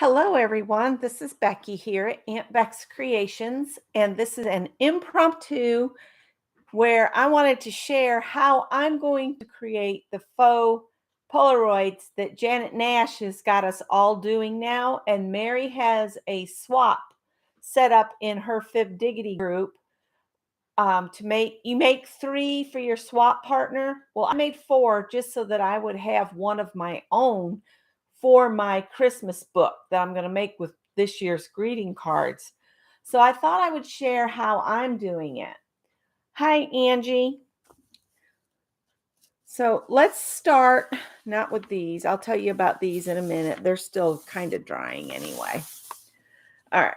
Hello, everyone. This is Becky here at Aunt Beck's Creations, and this is an impromptu where I wanted to share how I'm going to create the faux Polaroids that Janet Nash has got us all doing now, and Mary has a swap set up in her Fib Diggity group. You make 3 for your swap partner. Well, I made 4 just so that I would have one of my own for my Christmas book that I'm going to make with this year's greeting cards. So I thought I would share how I'm doing it. Hi, Angie. So let's start not with these. I'll tell you about these in a minute. They're still kind of drying anyway. All right.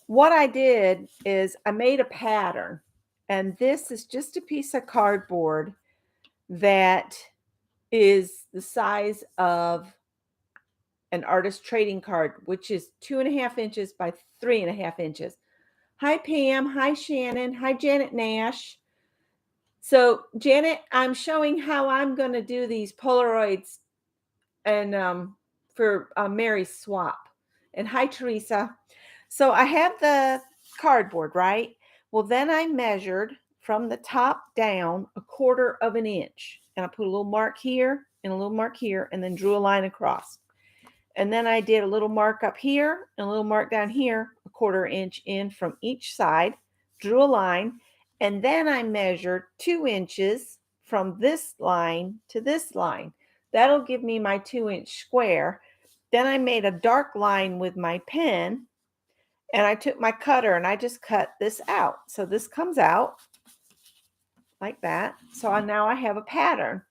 What I did is I made a pattern, and this is just a piece of cardboard that is the size of an artist trading card, which is 2.5 inches by 3.5 inches. Hi, Pam. Hi, Shannon. Hi, Janet Nash. So, Janet, I'm showing how I'm going to do these Polaroids and for Mary's swap. And hi, Teresa. So I have the cardboard, right? Well, then I measured from the top down 1/4 inch. And I put a little mark here and a little mark here and then drew a line across. And then I did a little mark up here and a little mark down here, 1/4 inch in from each side, drew a line, and then I measured 2 inches from this line to this line. That'll give me my 2-inch square. Then I made a dark line with my pen, and I took my cutter and I just cut this out. So this comes out like that. So now I have a pattern.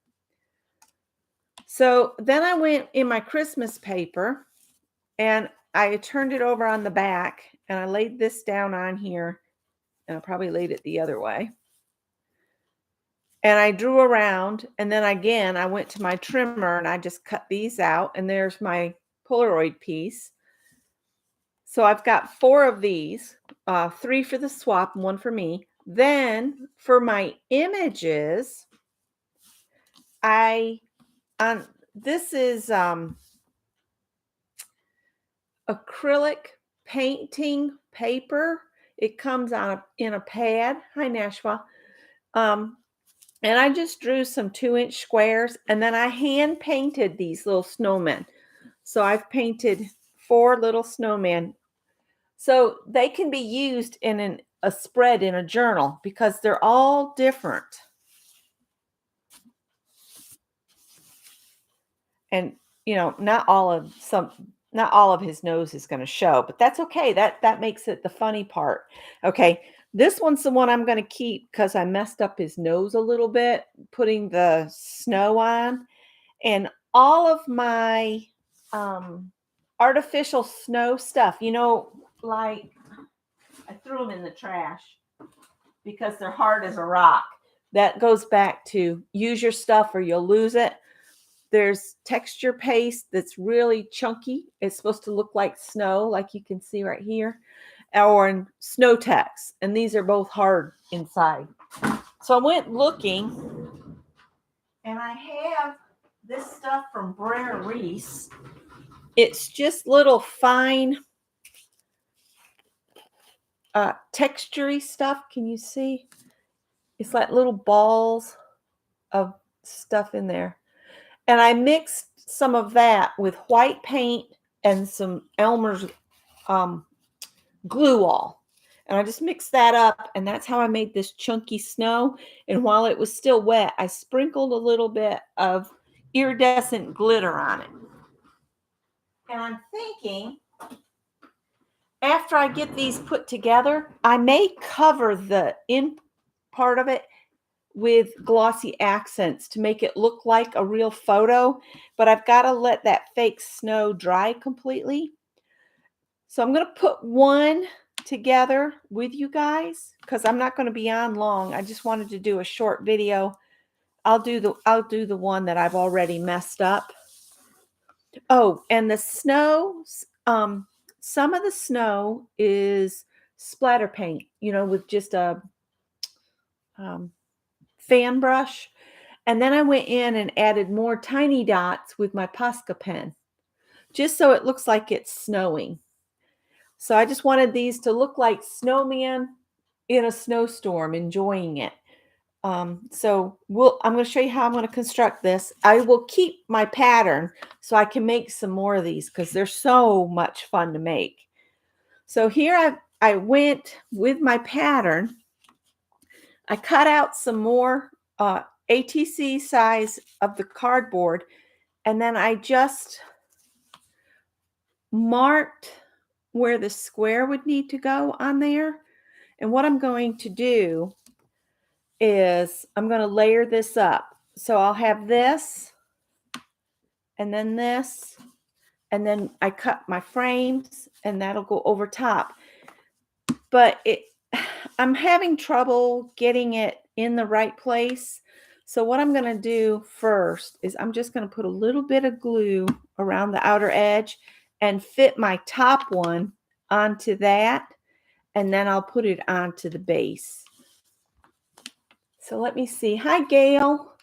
So then I went in my Christmas paper and I turned it over on the back and I laid this down on here, and I probably laid it the other way. And I drew around, and then again, I went to my trimmer and I just cut these out, and there's my Polaroid piece. So I've got 4 of these, 3 for the swap and 1 for me. Then for my images, this is acrylic painting paper. It comes in a pad. Hi, Nashua. And I just drew some 2-inch squares, and then I hand painted these little snowmen. So I've painted 4 little snowmen. So they can be used in a spread in a journal because they're all different. And not all of his nose is going to show, but that's okay. That makes it the funny part. Okay. This one's the one I'm going to keep because I messed up his nose a little bit putting the snow on. And all of my artificial snow stuff, like I threw them in the trash because they're hard as a rock. That goes back to use your stuff or you'll lose it. There's texture paste that's really chunky. It's supposed to look like snow, like you can see right here, or in Snow Tex. And these are both hard inside. So I went looking, and I have this stuff from Brer Reese. It's just little fine texture-y stuff. Can you see? It's like little balls of stuff in there. And I mixed some of that with white paint and some Elmer's glue all. And I just mixed that up, and that's how I made this chunky snow. And while it was still wet, I sprinkled a little bit of iridescent glitter on it. And I'm thinking, after I get these put together, I may cover the in part of it with glossy accents to make it look like a real photo, but I've got to let that fake snow dry completely. So I'm going to put one together with you guys because I'm not going to be on long. I just wanted to do a short video. I'll do the one that I've already messed up. Oh, and the snow, some of the snow is splatter paint, with just a fan brush. And then I went in and added more tiny dots with my Posca pen. just so it looks like it's snowing. So I just wanted these to look like snowman in a snowstorm enjoying it. I'm going to show you how I'm going to construct this. I will keep my pattern so I can make some more of these because they're so much fun to make. So here I went with my pattern. I cut out some more ATC size of the cardboard, and then I just marked where the square would need to go on there. And what I'm going to do is I'm going to layer this up. So I'll have this, and then I cut my frames, and that'll go over top. But I'm having trouble getting it in the right place. So what I'm going to do first is I'm just going to put a little bit of glue around the outer edge and fit my top one onto that, and then I'll put it onto the base. So let me see. Hi, Gail.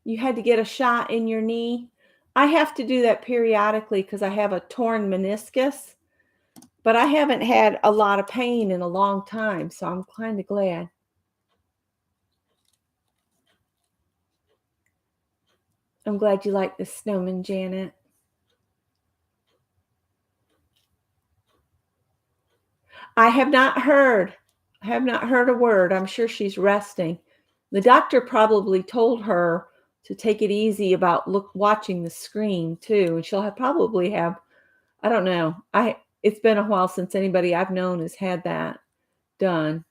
You had to get a shot in your knee. I have to do that periodically because I have a torn meniscus, but I haven't had a lot of pain in a long time, so I'm kind of glad. I'm glad you like the snowman, Janet. I have not heard a word. I'm sure she's resting. The doctor probably told her to take it easy about watching the screen too, and she'll probably have, I don't know. It's been a while since anybody I've known has had that done.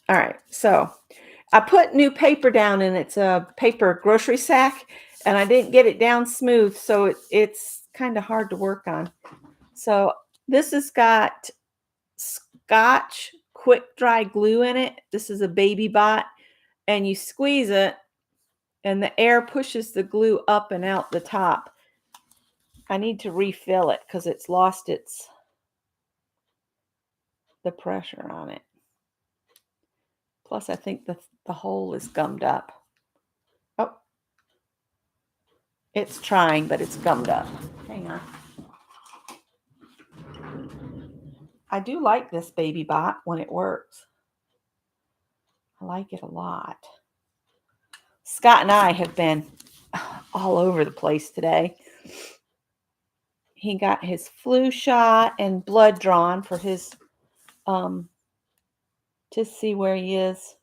All right, so I put new paper down, and it's a paper grocery sack, and I didn't get it down smooth, so it's kind of hard to work on. So this has got Scotch quick dry glue in it. This is a baby bot, and you squeeze it, and the air pushes the glue up and out the top. I need to refill it because it's lost the pressure on it. Plus, I think the hole is gummed up. Oh, it's trying, but it's gummed up. Hang on. I do like this baby bot when it works. I like it a lot. Scott and I have been all over the place today. He got his flu shot and blood drawn for his to see where he is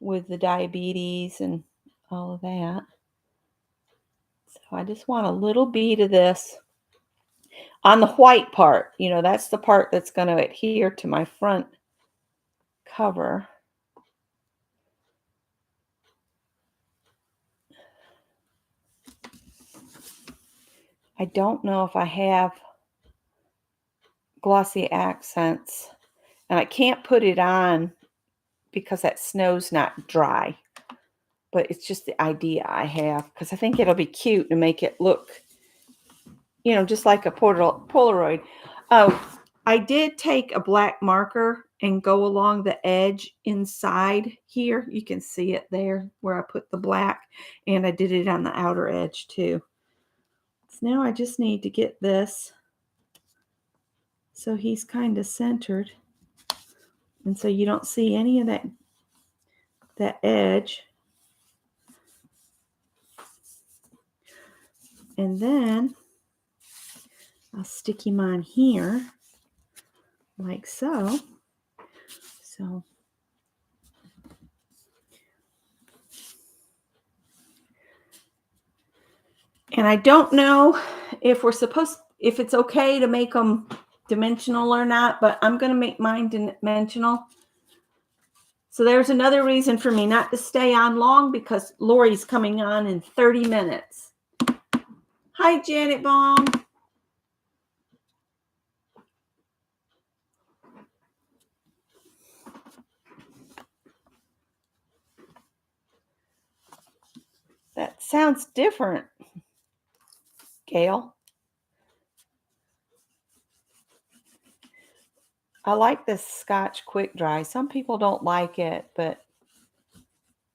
with the diabetes and all of that. So I just want a little bead of this on the white part. You know, that's the part that's going to adhere to my front cover. I don't know if I have glossy accents, and I can't put it on because that snow's not dry, but it's just the idea I have because I think it'll be cute to make it look, you know, just like a Polaroid. Oh, I did take a black marker and go along the edge inside here. You can see it there where I put the black, and I did it on the outer edge too. So now I just need to get this so he's kind of centered, and so you don't see any of that edge. And then I'll stick him on here like so. So and I don't know if it's okay to make them dimensional or not, but I'm going to make mine dimensional. So there's another reason for me not to stay on long because Lori's coming on in 30 minutes. Hi, Janet Baum. That sounds different, Gail. I like this Scotch quick dry. Some people don't like it, but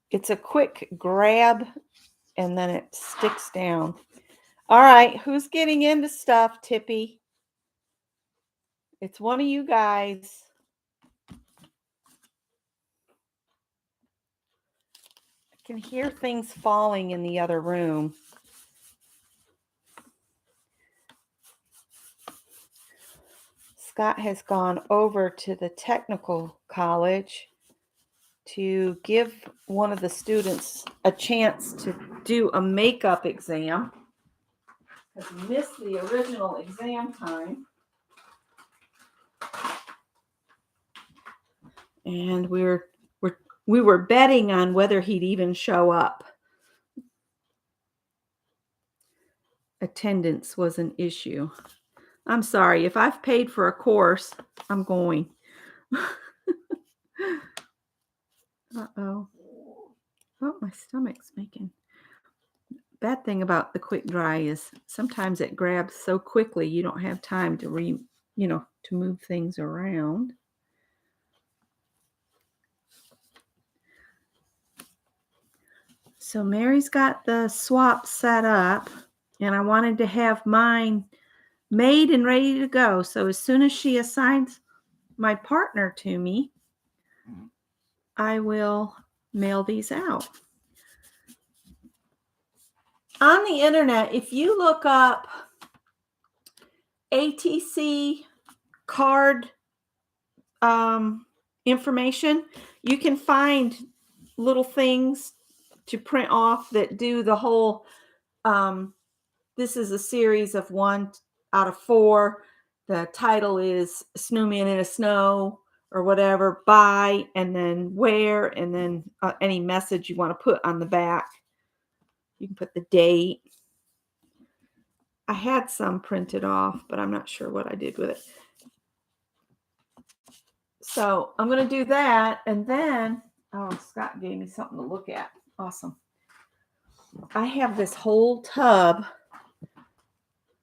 it's a quick grab and then it sticks down. All right, who's getting into stuff, Tippy? It's one of you guys. I can hear things falling in the other room. Scott has gone over to the technical college to give one of the students a chance to do a makeup exam because he missed the original exam time. And we were betting on whether he'd even show up. Attendance was an issue. I'm sorry, if I've paid for a course, I'm going. Uh-oh. Oh, my stomach's making. Bad thing about the quick dry is sometimes it grabs so quickly you don't have time to to move things around. So Mary's got the swap set up and I wanted to have mine made and ready to go. So as soon as she assigns my partner to me, I will mail these out. On the internet, if you look up ATC card information, you can find little things to print off that do the whole this is a series of 1 out of 4. The title is Snowman in a Snow or whatever, buy, and then where, and then any message you want to put on the back. You can put the date. I had some printed off, but I'm not sure what I did with it. So I'm going to do that. And then, oh, Scott gave me something to look at. Awesome. I have this whole tub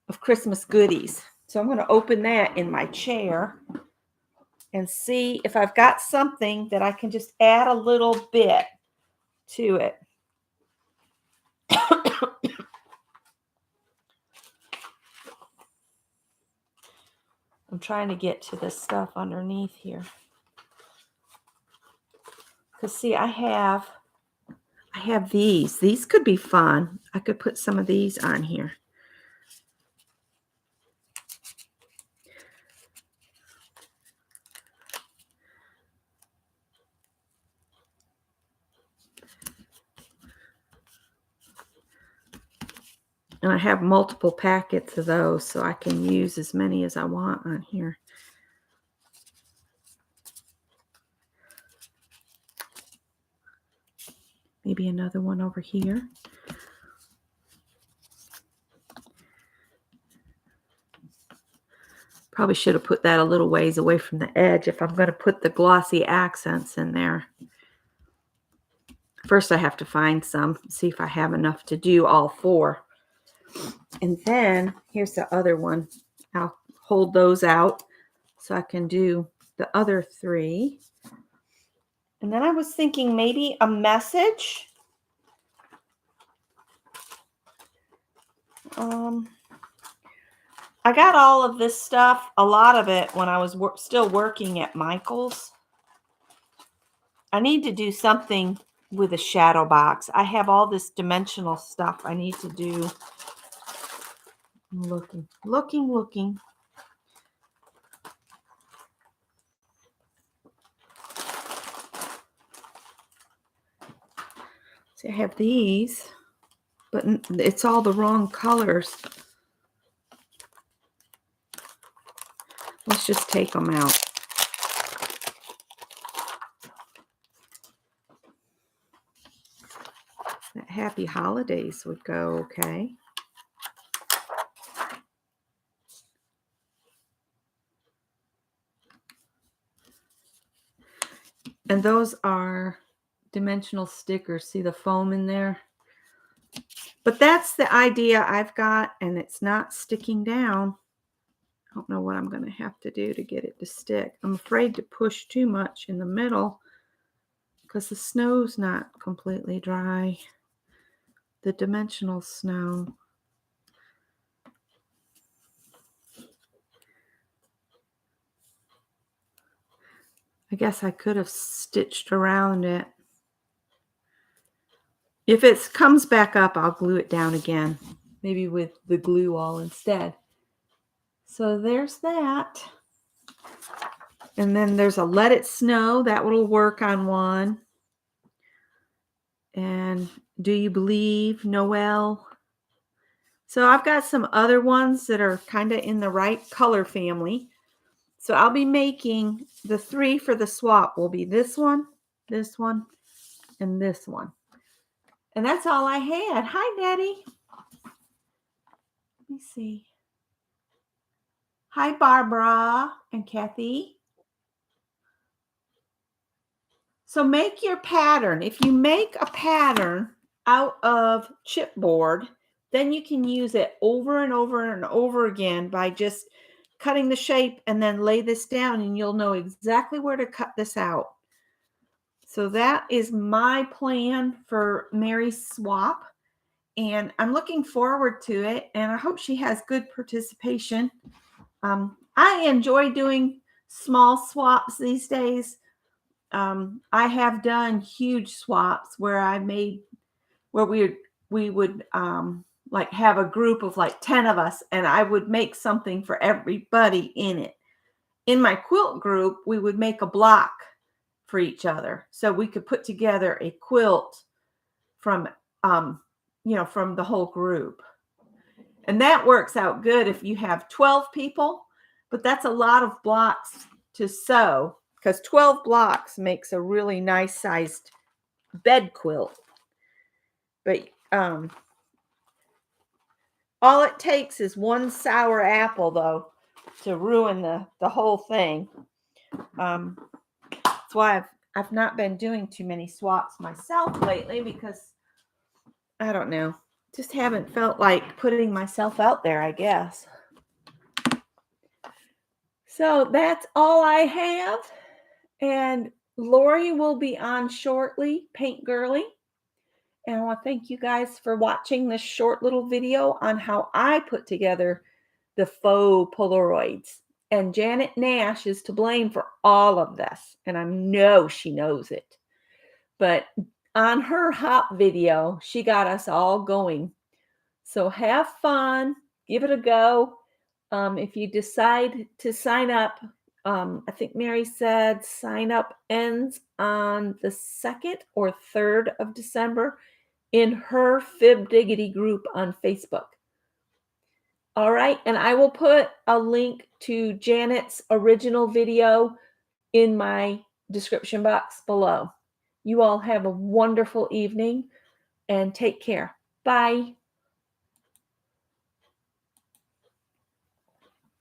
of Christmas goodies. So I'm going to open that in my chair and see if I've got something that I can just add a little bit to it. I'm trying to get to this stuff underneath here. Because see, I have these. These could be fun. I could put some of these on here. And I have multiple packets of those, so I can use as many as I want on here. Maybe another one over here. Probably should have put that a little ways away from the edge if I'm going to put the glossy accents in there. First, I have to find some, see if I have enough to do all 4. And then here's the other one. I'll hold those out so I can do the other 3. And then I was thinking maybe a message. I got all of this stuff, a lot of it, when I was still working at Michael's. I need to do something with a shadow box. I have all this dimensional stuff I need to do. I'm looking. See, I have these, but it's all the wrong colors. Let's just take them out. That Happy Holidays would go okay. And those are dimensional stickers. See the foam in there? But that's the idea I've got, and it's not sticking down. don't know what I'm going to have to do to get it to stick. I'm afraid to push too much in the middle because the snow's not completely dry. The dimensional snow. I guess I could have stitched around it. If it comes back up, I'll glue it down again. Maybe with the glue all instead. So there's that. And then there's a Let It Snow. That will work on one. And Do You Believe, Noel. So I've got some other ones that are kind of in the right color family. So I'll be making the 3 for the swap will be this one, and this one. And that's all I had. Hi, Daddy. Let me see. Hi, Barbara and Kathy. So make your pattern. If you make a pattern out of chipboard, then you can use it over and over and over again by just cutting the shape and then lay this down and you'll know exactly where to cut this out. So that is my plan for Mary's swap. And I'm looking forward to it. And I hope she has good participation. I enjoy doing small swaps these days. I have done huge swaps where we would like have a group of like 10 of us and I would make something for everybody in it. In my quilt group, we would make a block for each other. So we could put together a quilt from from the whole group. And that works out good if you have 12 people, but that's a lot of blocks to sew because 12 blocks makes a really nice sized bed quilt. But all it takes is one sour apple, though, to ruin the whole thing. That's why I've not been doing too many swaps myself lately because I don't know, just haven't felt like putting myself out there, I guess. So that's all I have. And Lori will be on shortly, Paint Girly. And I want to thank you guys for watching this short little video on how I put together the faux Polaroids. And Janet Nash is to blame for all of this. And I know she knows it. But on her hop video, she got us all going. So have fun. Give it a go. If you decide to sign up, I think Mary said sign up ends on the 2nd or 3rd of December in her Fib Diggity group on Facebook. All right, and I will put a link to Janet's original video in my description box below. You all have a wonderful evening and take care. Bye.